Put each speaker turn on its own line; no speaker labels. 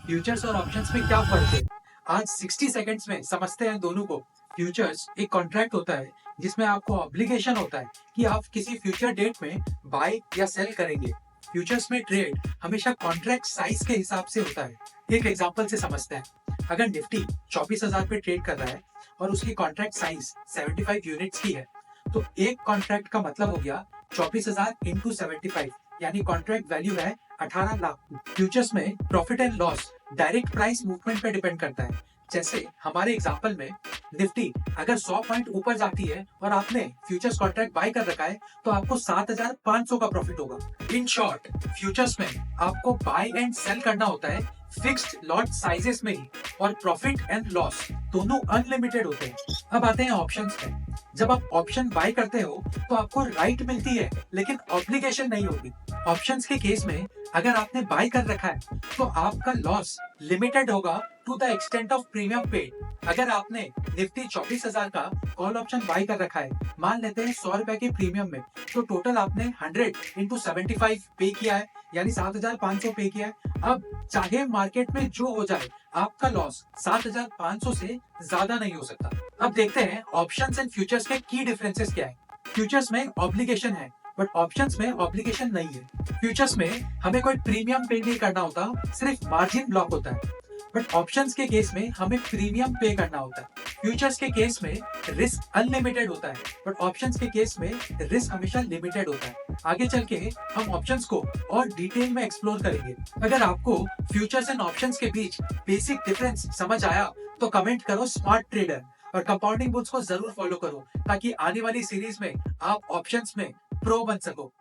Futures और options में क्या फर्क है? आज 60 सेकंड्स में समझते हैं दोनों को। फ्यूचर्स एक कॉन्ट्रैक्ट होता है जिसमें आपको ऑब्लिगेशन होता है कि आप किसी फ्यूचर डेट में बाय या सेल करेंगे। फ्यूचर्स में ट्रेड हमेशा कॉन्ट्रैक्ट साइज के हिसाब से होता है। एक एग्जांपल से समझते हैं। अगर निफ्टी 24,000 पे ट्रेड कर रहा है और उसकी कॉन्ट्रैक्ट साइज 75 यूनिट्स की है, तो एक कॉन्ट्रैक्ट का मतलब हो गया 24,000 इंटू 75, यानी कॉन्ट्रैक्ट वैल्यू है 18 लाख। फ्यूचर्स में profit and loss direct price movement पे डिपेंड करता है। जैसे हमारे एग्जांपल में निफ्टी अगर 100 पॉइंट ऊपर जाती है और आपने फ्यूचर्स कॉन्ट्रैक्ट बाय कर रखा है, तो आपको 7,500 का प्रॉफिट होगा। इन शॉर्ट, फ्यूचर्स में आपको बाय एंड सेल करना होता है फिक्स्ड लॉट साइजेस में ही, और प्रॉफिट एंड लॉस दोनों अनलिमिटेड होते हैं। अब आते हैं ऑप्शंस में। जब आप ऑप्शन बाय करते हो तो आपको राइट मिलती है, लेकिन ऑब्लिगेशन नहीं होगी। ऑप्शंस के केस में अगर आपने बाय कर रखा है तो आपका लॉस लिमिटेड होगा to the extent of premium paid. अगर आपने निफ्टी 24,000 का कॉल ऑप्शन बाय कर रखा है, मान लेते हैं 100 रुपए के प्रीमियम में, तो टोटल आपने 100 इंटू 75 पे किया है, यानी 7,500 पे किया है। अब चाहे मार्केट में जो हो जाए, आपका लॉस 7,500 से ज्यादा नहीं हो सकता। अब देखते हैं ऑप्शंस एंड फ्यूचर्स के की डिफरेंसेस क्या है। फ्यूचर्स में ऑब्लिगेशन है, बट ऑप्शंस में ऑब्लिगेशन नहीं है। फ्यूचर्स में हमें कोई प्रीमियम पे नहीं करना होता, सिर्फ मार्जिन ब्लॉक होता है। बट ऑप्शंस के केस में हमें प्रीमियम पे करना होता है। फ्यूचर्स के केस में रिस्क अनलिमिटेड होता है, बट ऑप्शंस के केस में रिस्क हमेशा लिमिटेड होता है। आगे चल के हम ऑप्शंस को और डिटेल में एक्सप्लोर करेंगे। अगर आपको फ्यूचर्स एंड ऑप्शंस के बीच बेसिक डिफरेंस समझ आया तो कमेंट करो स्मार्ट ट्रेडर, और कंपाउंडिंग बुक्स को जरूर फॉलो करो ताकि आने वाली सीरीज में आप ऑप्शंस में प्रो बन सको।